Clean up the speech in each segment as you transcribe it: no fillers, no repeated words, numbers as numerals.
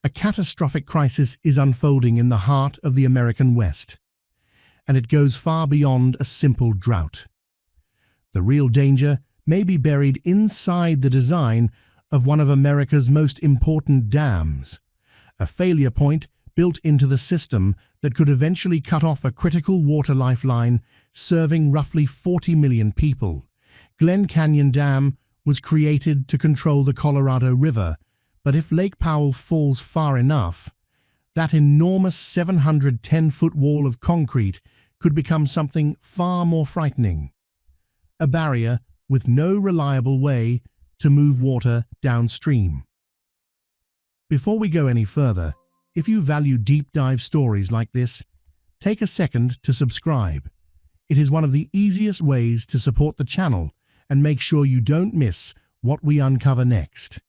A catastrophic crisis is unfolding in the heart of the American West, and it goes far beyond a simple drought. The real danger may be buried inside the design of one of America's most important dams, a failure point built into the system that could eventually cut off a critical water lifeline serving roughly 40 million people. Glen Canyon Dam was created to control the Colorado River, but if Lake Powell falls far enough, that enormous 710-foot wall of concrete could become something far more frightening. A barrier with no reliable way to move water downstream. Before we go any further, if you value deep dive stories like this, take a second to subscribe. It is one of the easiest ways to support the channel and make sure you don't miss what we uncover next.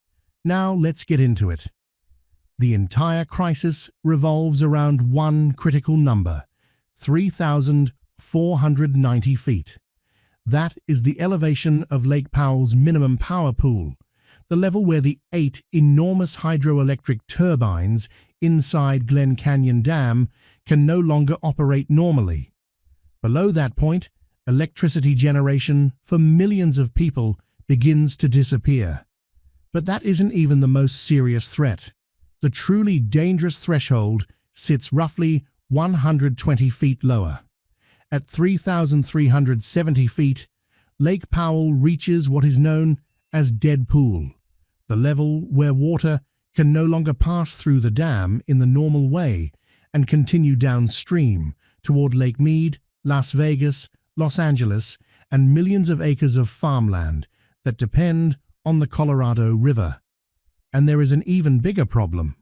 Now let's get into it. The entire crisis revolves around one critical number: 3,490 feet. That is the elevation of Lake Powell's minimum power pool, the level where the 8 enormous hydroelectric turbines inside Glen Canyon Dam can no longer operate normally. Below that point, electricity generation for millions of people begins to disappear. But that isn't even the most serious threat. The truly dangerous threshold sits roughly 120 feet lower. At 3,370 feet, Lake Powell reaches what is known as dead pool, the level where water can no longer pass through the dam in the normal way and continue downstream toward Lake Mead, Las Vegas, Los Angeles, and millions of acres of farmland that depend on the Colorado River. And there is an even bigger problem.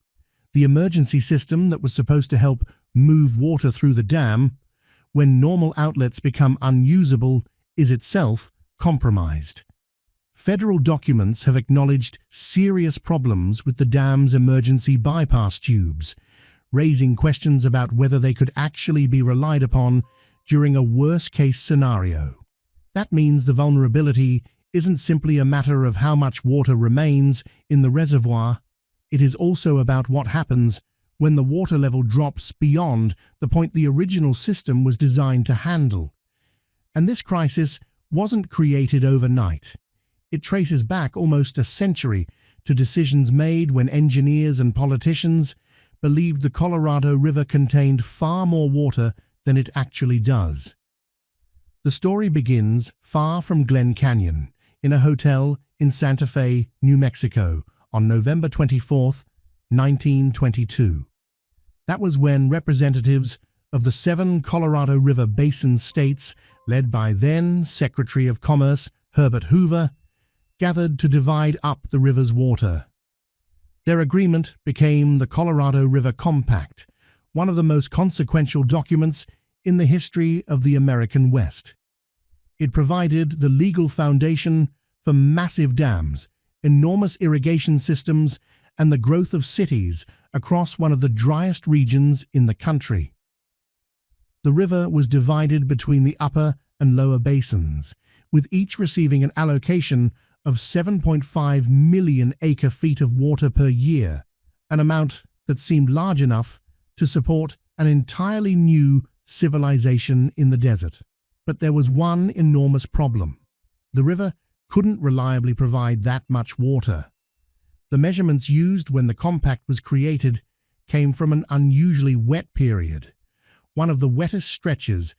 The emergency system that was supposed to help move water through the dam, when normal outlets become unusable, is itself compromised. Federal documents have acknowledged serious problems with the dam's emergency bypass tubes, raising questions about whether they could actually be relied upon during a worst-case scenario. That means the vulnerability isn't simply a matter of how much water remains in the reservoir. It is also about what happens when the water level drops beyond the point the original system was designed to handle. And this crisis wasn't created overnight. It traces back almost a century to decisions made when engineers and politicians believed the Colorado River contained far more water than it actually does. The story begins far from Glen Canyon, in a hotel in Santa Fe, New Mexico, on November 24, 1922. That was when representatives of the 7 Colorado River Basin states, led by then Secretary of Commerce Herbert Hoover, gathered to divide up the river's water. Their agreement became the Colorado River Compact, one of the most consequential documents in the history of the American West. It provided the legal foundation for massive dams, enormous irrigation systems, and the growth of cities across one of the driest regions in the country. The river was divided between the upper and lower basins, with each receiving an allocation of 7.5 million acre-feet of water per year, an amount that seemed large enough to support an entirely new civilization in the desert. But there was one enormous problem. The river couldn't reliably provide that much water. The measurements used when the compact was created came from an unusually wet period, one of the wettest stretches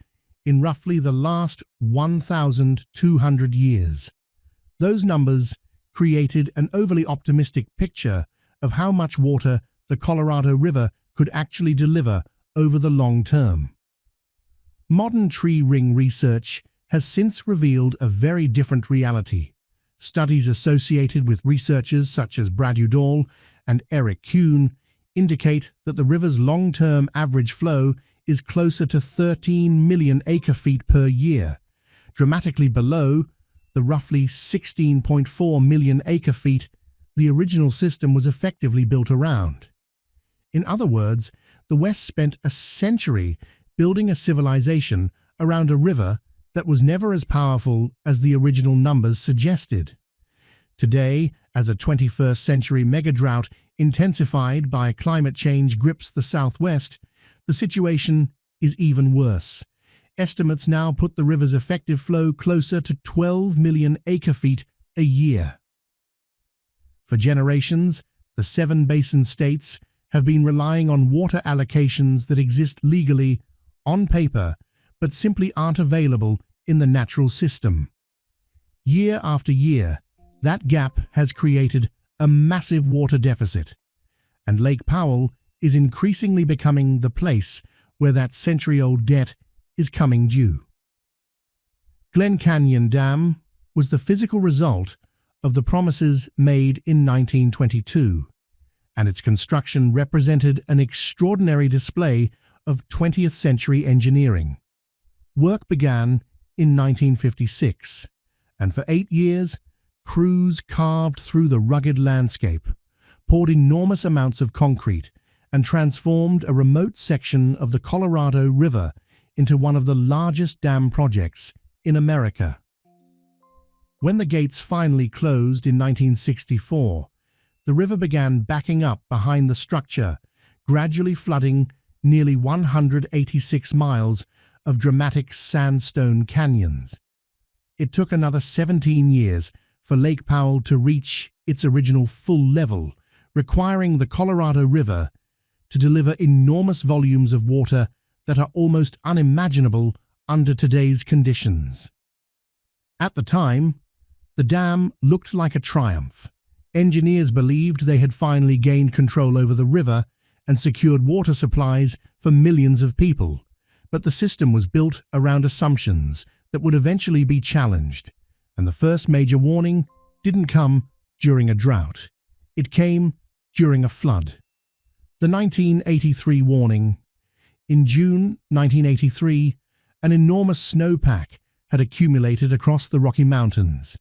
in roughly the last 1,200 years. Those numbers created an overly optimistic picture of how much water the Colorado River could actually deliver over the long term. Modern tree ring research has since revealed a very different reality. Studies associated with researchers such as Brad Udall and Eric Kuhn indicate that the river's long-term average flow is closer to 13 million acre-feet per year, dramatically below the roughly 16.4 million acre-feet the original system was effectively built around. In other words, the West spent a century building a civilization around a river that was never as powerful as the original numbers suggested. Today, as a 21st century megadrought intensified by climate change, grips the southwest, the situation is even worse. Estimates now put the river's effective flow closer to 12 million acre-feet a year. For generations, the 7 basin states have been relying on water allocations that exist legally, on paper, but simply aren't available in the natural system. Year after year, that gap has created a massive water deficit, and Lake Powell is increasingly becoming the place where that century-old debt is coming due. Glen Canyon Dam was the physical result of the promises made in 1922, and its construction represented an extraordinary display of 20th century engineering. Work began in 1956, and for 8 years, crews carved through the rugged landscape, poured enormous amounts of concrete, and transformed a remote section of the Colorado River into one of the largest dam projects in America. When the gates finally closed in 1964, the river began backing up behind the structure, gradually flooding nearly 186 miles of dramatic sandstone canyons. It took another 17 years for Lake Powell to reach its original full level, requiring the Colorado River to deliver enormous volumes of water that are almost unimaginable under today's conditions. At the time, the dam looked like a triumph. Engineers believed they had finally gained control over the river and secured water supplies for millions of people, but the system was built around assumptions that would eventually be challenged, and the first major warning didn't come during a drought. It came during a flood. The 1983 warning. In June 1983, an enormous snowpack had accumulated across the Rocky Mountains.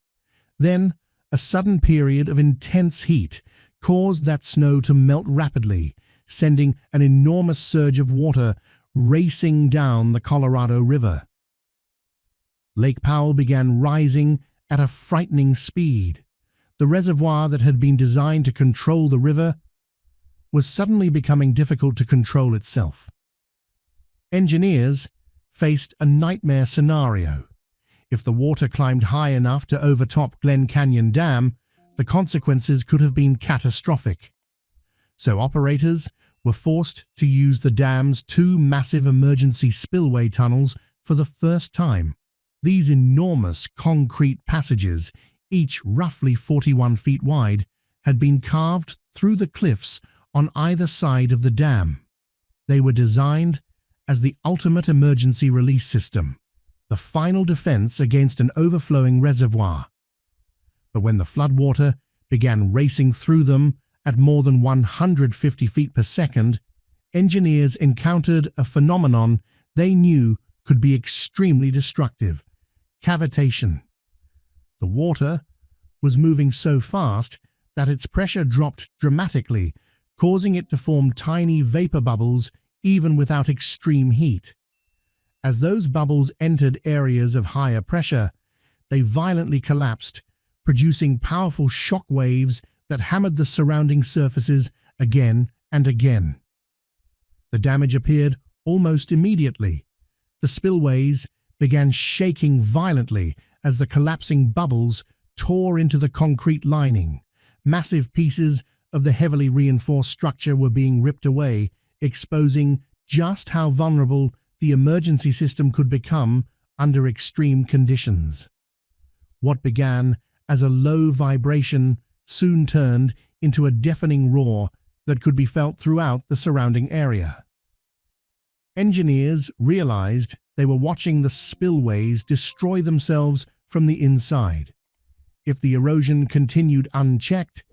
Then, a sudden period of intense heat caused that snow to melt rapidly, sending an enormous surge of water racing down the Colorado River. Lake Powell began rising at a frightening speed. The reservoir that had been designed to control the river was suddenly becoming difficult to control itself. Engineers faced a nightmare scenario. If the water climbed high enough to overtop Glen Canyon Dam, the consequences could have been catastrophic. So operators were forced to use the dam's 2 massive emergency spillway tunnels for the first time. These enormous concrete passages, each roughly 41 feet wide, had been carved through the cliffs on either side of the dam. They were designed as the ultimate emergency release system, the final defense against an overflowing reservoir. But when the floodwater began racing through them at more than 150 feet per second, engineers encountered a phenomenon they knew could be extremely destructive: cavitation. The water was moving so fast that its pressure dropped dramatically, causing it to form tiny vapor bubbles even without extreme heat. As those bubbles entered areas of higher pressure, they violently collapsed, producing powerful shock waves that hammered the surrounding surfaces again and again. The damage appeared almost immediately. The spillways began shaking violently as the collapsing bubbles tore into the concrete lining. Massive pieces of the heavily reinforced structure were being ripped away, exposing just how vulnerable the emergency system could become under extreme conditions. What began as a low vibration soon turned into a deafening roar that could be felt throughout the surrounding area. Engineers realized they were watching the spillways destroy themselves from the inside. If the erosion continued unchecked,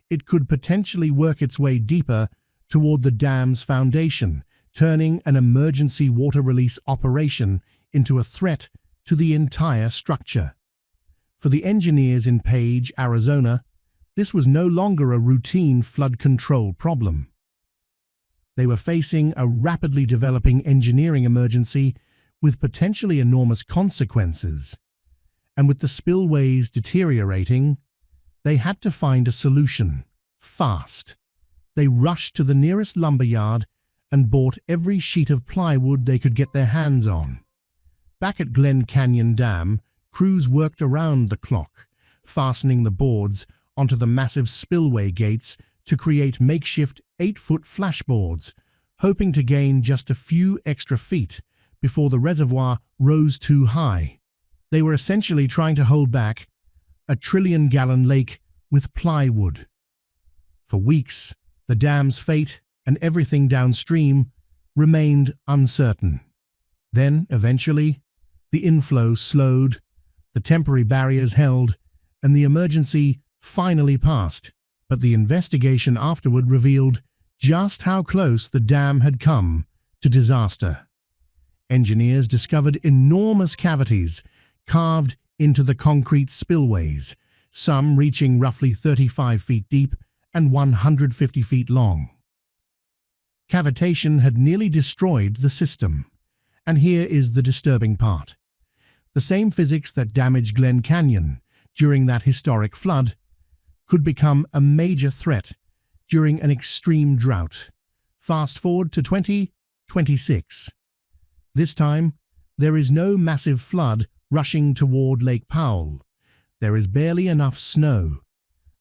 it could potentially work its way deeper toward the dam's foundation, turning an emergency water release operation into a threat to the entire structure. For the engineers in Page, Arizona, this was no longer a routine flood control problem. They were facing a rapidly developing engineering emergency with potentially enormous consequences. And with the spillways deteriorating, they had to find a solution, fast. they rushed to the nearest lumber yard and bought every sheet of plywood they could get their hands on. Back at Glen Canyon Dam, crews worked around the clock, fastening the boards onto the massive spillway gates to create makeshift 8-foot flashboards, hoping to gain just a few extra feet before the reservoir rose too high. They were essentially trying to hold back a trillion-gallon lake with plywood. For weeks, the dam's fate and everything downstream remained uncertain. Then, eventually, the inflow slowed, the temporary barriers held, and the emergency finally passed. But the investigation afterward revealed just how close the dam had come to disaster. Engineers discovered enormous cavities carved into the concrete spillways, some reaching roughly 35 feet deep and 150 feet long. Cavitation had nearly destroyed the system. And here is the disturbing part. The same physics that damaged Glen Canyon during that historic flood could become a major threat during an extreme drought. Fast forward to 2026. This time, there is no massive flood rushing toward Lake Powell. There is barely enough snow.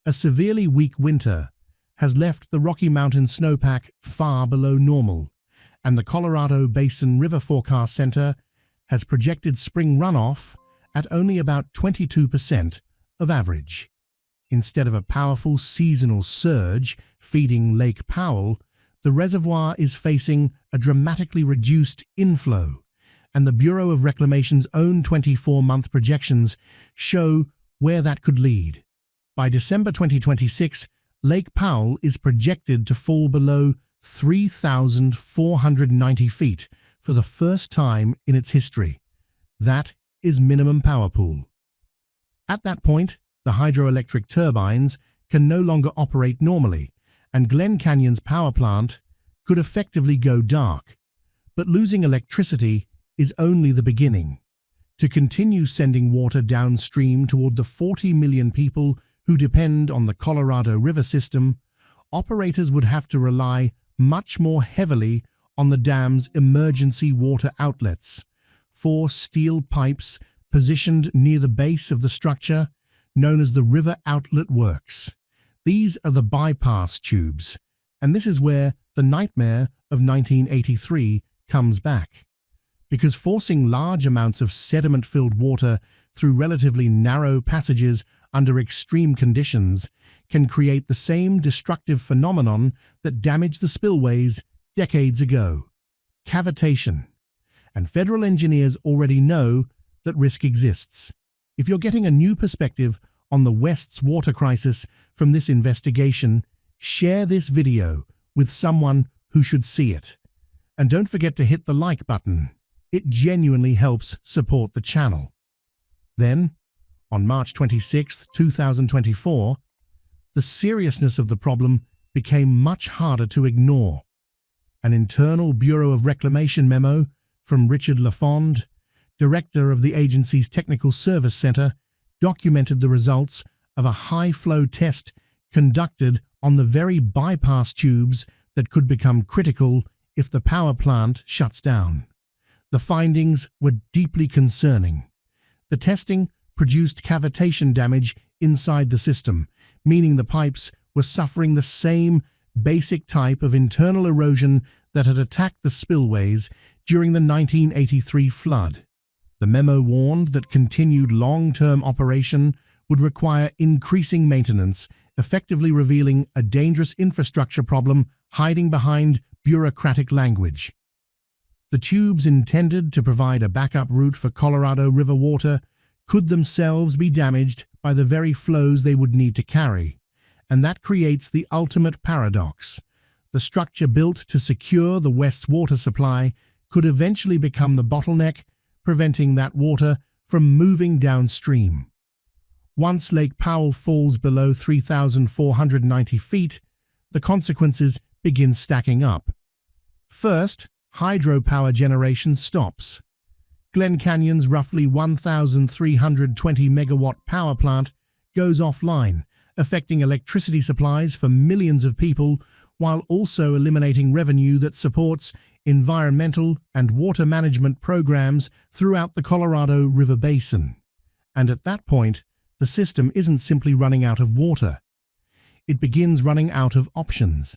A severely weak winter has left the Rocky Mountain snowpack far below normal, and the Colorado Basin River Forecast Center has projected spring runoff at only about 22% of average. Instead of a powerful seasonal surge feeding Lake Powell, the reservoir is facing a dramatically reduced inflow, and the Bureau of Reclamation's own 24-month projections show where that could lead. By December 2026, Lake Powell is projected to fall below 3,490 feet for the first time in its history. That is minimum power pool. At that point, the hydroelectric turbines can no longer operate normally, and Glen Canyon's power plant could effectively go dark. But losing electricity is only the beginning. To continue sending water downstream toward the 40 million people who depend on the Colorado River system, operators would have to rely much more heavily on the dam's emergency water outlets. 4 steel pipes positioned near the base of the structure, known as the River Outlet Works. These are the bypass tubes, and this is where the nightmare of 1983 comes back. Because forcing large amounts of sediment-filled water through relatively narrow passages under extreme conditions can create the same destructive phenomenon that damaged the spillways decades ago: cavitation. And federal engineers already know that risk exists. If you're getting a new perspective on the West's water crisis from this investigation, share this video with someone who should see it. And don't forget to hit the like button. It genuinely helps support the channel. Then, on March 26, 2024, the seriousness of the problem became much harder to ignore. An internal Bureau of Reclamation memo from Richard LaFond, director of the agency's Technical Service Center, documented the results of a high-flow test conducted on the very bypass tubes that could become critical if the power plant shuts down. The findings were deeply concerning. The testing produced cavitation damage inside the system, meaning the pipes were suffering the same basic type of internal erosion that had attacked the spillways during the 1983 flood. The memo warned that continued long-term operation would require increasing maintenance, effectively revealing a dangerous infrastructure problem hiding behind bureaucratic language. The tubes intended to provide a backup route for Colorado River water could themselves be damaged by the very flows they would need to carry, and that creates the ultimate paradox. The structure built to secure the West's water supply could eventually become the bottleneck, preventing that water from moving downstream. Once Lake Powell falls below 3,490 feet, the consequences begin stacking up. First, hydropower generation stops. Glen Canyon's roughly 1,320 megawatt power plant goes offline, affecting electricity supplies for millions of people while also eliminating revenue that supports environmental and water management programs throughout the Colorado River Basin. And at that point, the system isn't simply running out of water. It begins running out of options.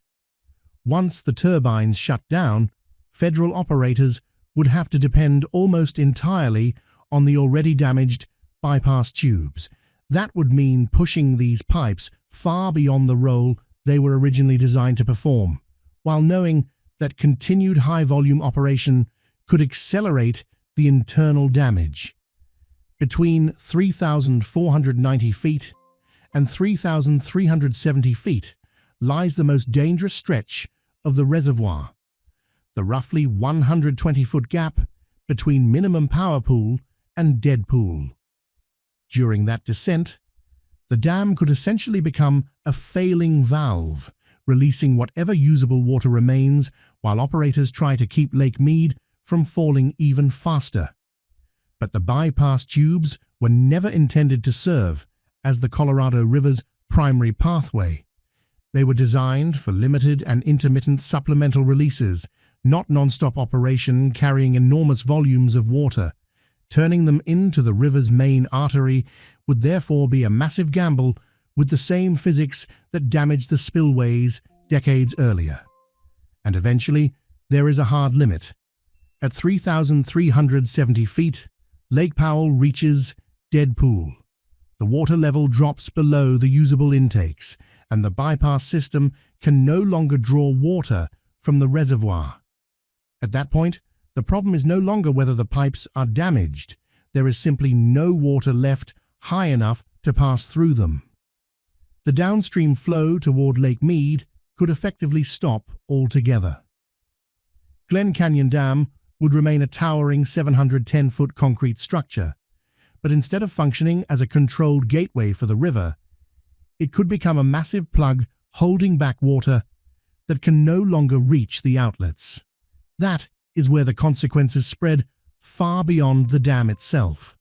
Once the turbines shut down, federal operators would have to depend almost entirely on the already damaged bypass tubes. That would mean pushing these pipes far beyond the role they were originally designed to perform, while knowing that continued high-volume operation could accelerate the internal damage. Between 3,490 feet and 3,370 feet lies the most dangerous stretch of the reservoir, the roughly 120-foot gap between minimum power pool and dead pool. During that descent, the dam could essentially become a failing valve, releasing whatever usable water remains while operators try to keep Lake Mead from falling even faster. But the bypass tubes were never intended to serve as the Colorado River's primary pathway. They were designed for limited and intermittent supplemental releases, not non-stop operation carrying enormous volumes of water. Turning them into the river's main artery would therefore be a massive gamble with the same physics that damaged the spillways decades earlier. And eventually, there is a hard limit. At 3,370 feet, Lake Powell reaches dead pool. The water level drops below the usable intakes, and the bypass system can no longer draw water from the reservoir. At that point, the problem is no longer whether the pipes are damaged. There is simply no water left high enough to pass through them. The downstream flow toward Lake Mead could effectively stop altogether. Glen Canyon Dam would remain a towering 710-foot concrete structure, but instead of functioning as a controlled gateway for the river, it could become a massive plug holding back water that can no longer reach the outlets. That is where the consequences spread far beyond the dam itself.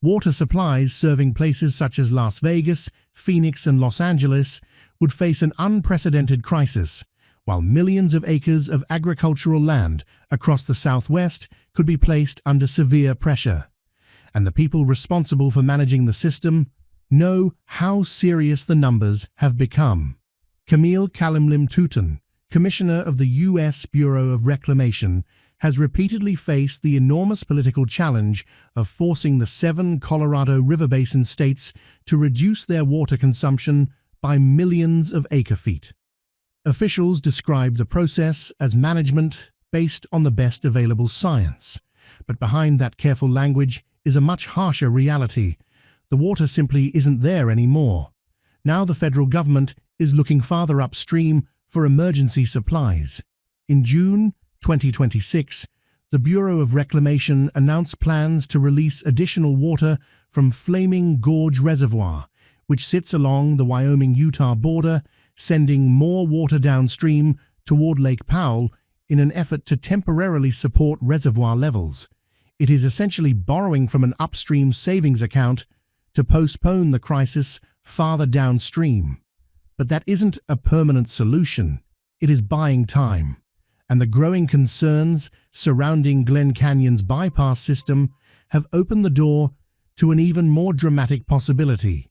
Water supplies serving places such as Las Vegas, Phoenix, and Los Angeles would face an unprecedented crisis, while millions of acres of agricultural land across the Southwest could be placed under severe pressure. And the people responsible for managing the system know how serious the numbers have become. Camille Kalimlim-Tutin, Commissioner of the U.S. Bureau of Reclamation, has repeatedly faced the enormous political challenge of forcing the 7 Colorado River Basin states to reduce their water consumption by millions of acre-feet. Officials describe the process as management based on the best available science, but behind that careful language is a much harsher reality. The water simply isn't there anymore. Now the federal government is looking farther upstream for emergency supplies. In June 2026, the Bureau of Reclamation announced plans to release additional water from Flaming Gorge Reservoir, which sits along the Wyoming-Utah border, sending more water downstream toward Lake Powell in an effort to temporarily support reservoir levels. It is essentially borrowing from an upstream savings account to postpone the crisis farther downstream. But that isn't a permanent solution. It is buying time. And the growing concerns surrounding Glen Canyon's bypass system have opened the door to an even more dramatic possibility,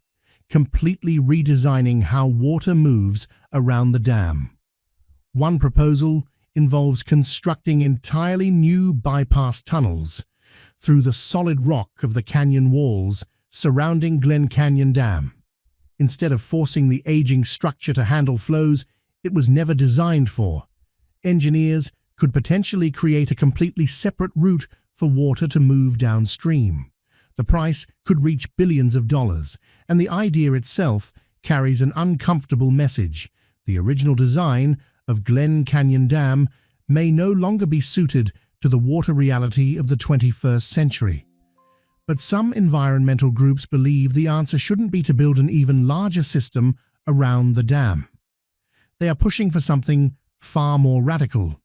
completely redesigning how water moves around the dam. One proposal involves constructing entirely new bypass tunnels through the solid rock of the canyon walls surrounding Glen Canyon Dam. Instead of forcing the aging structure to handle flows it was never designed for, engineers could potentially create a completely separate route for water to move downstream. The price could reach billions of dollars, and the idea itself carries an uncomfortable message. The original design of Glen Canyon Dam may no longer be suited to the water reality of the 21st century. But some environmental groups believe the answer shouldn't be to build an even larger system around the dam. They are pushing for something far more radical.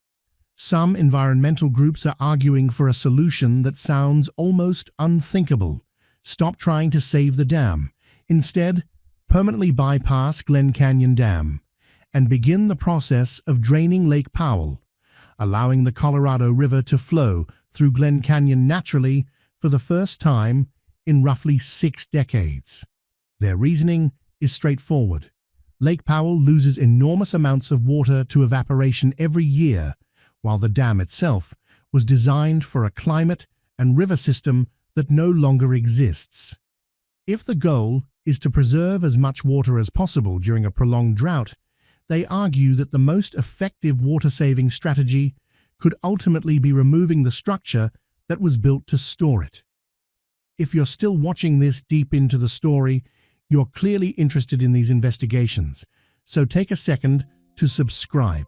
Some environmental groups are arguing for a solution that sounds almost unthinkable. Stop trying to save the dam. Instead, permanently bypass Glen Canyon Dam and begin the process of draining Lake Powell, allowing the Colorado River to flow through Glen Canyon naturally for the first time in roughly 6 decades. Their reasoning is straightforward. Lake Powell loses enormous amounts of water to evaporation every year, while the dam itself was designed for a climate and river system that no longer exists. If the goal is to preserve as much water as possible during a prolonged drought, they argue that the most effective water-saving strategy could ultimately be removing the structure that was built to store it. If you're still watching this deep into the story, you're clearly interested in these investigations, so take a second to subscribe.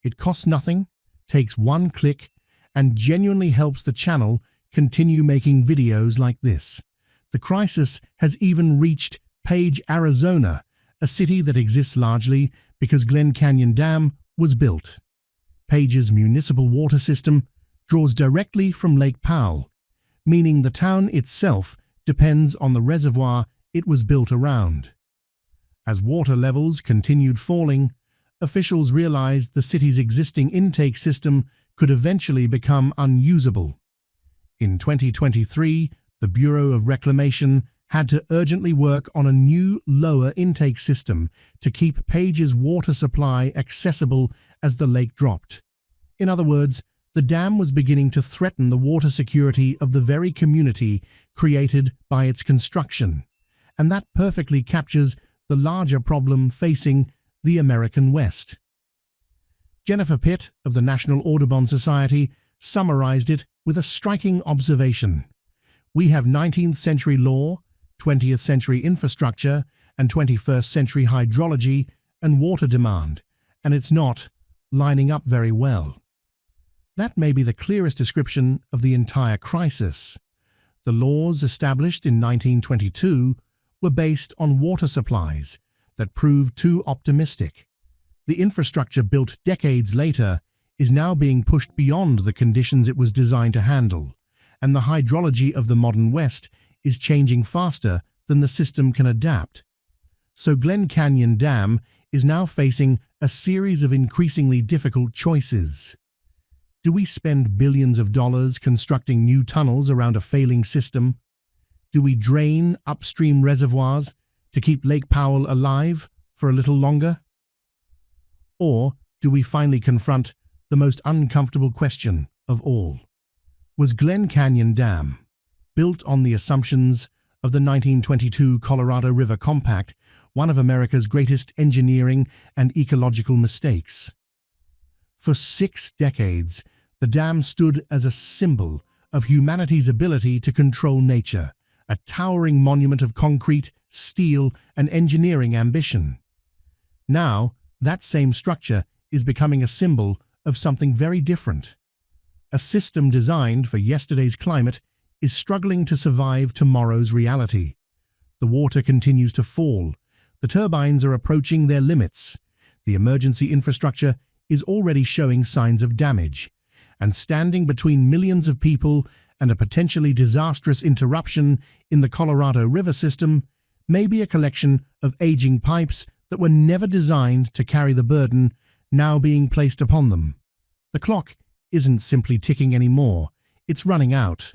It costs nothing, takes one click, and genuinely helps the channel continue making videos like this. The crisis has even reached Page, Arizona, a city that exists largely because Glen Canyon Dam was built. Page's municipal water system draws directly from Lake Powell, meaning the town itself depends on the reservoir it was built around. As water levels continued falling, officials realized the city's existing intake system could eventually become unusable. In 2023, the Bureau of Reclamation had to urgently work on a new lower intake system to keep Page's water supply accessible as the lake dropped. In other words, the dam was beginning to threaten the water security of the very community created by its construction, and that perfectly captures the larger problem facing the American West. Jennifer Pitt of the National Audubon Society summarized it with a striking observation. We have 19th century law, 20th century infrastructure, and 21st century hydrology and water demand, and it's not lining up very well. That may be the clearest description of the entire crisis. The laws established in 1922 were based on water supplies that proved too optimistic. The infrastructure built decades later is now being pushed beyond the conditions it was designed to handle, and the hydrology of the modern West is changing faster than the system can adapt. So Glen Canyon Dam is now facing a series of increasingly difficult choices. Do we spend billions of dollars constructing new tunnels around a failing system? Do we drain upstream reservoirs to keep Lake Powell alive for a little longer? Or do we finally confront the most uncomfortable question of all? Was Glen Canyon Dam, built on the assumptions of the 1922 Colorado River Compact, one of America's greatest engineering and ecological mistakes? For 6 decades, the dam stood as a symbol of humanity's ability to control nature, a towering monument of concrete, steel, and engineering ambition. Now, that same structure is becoming a symbol of something very different. A system designed for yesterday's climate is struggling to survive tomorrow's reality. The water continues to fall. The turbines are approaching their limits. The emergency infrastructure is already showing signs of damage. And standing between millions of people and a potentially disastrous interruption in the Colorado River system may be a collection of aging pipes that were never designed to carry the burden now being placed upon them. The clock isn't simply ticking anymore, it's running out.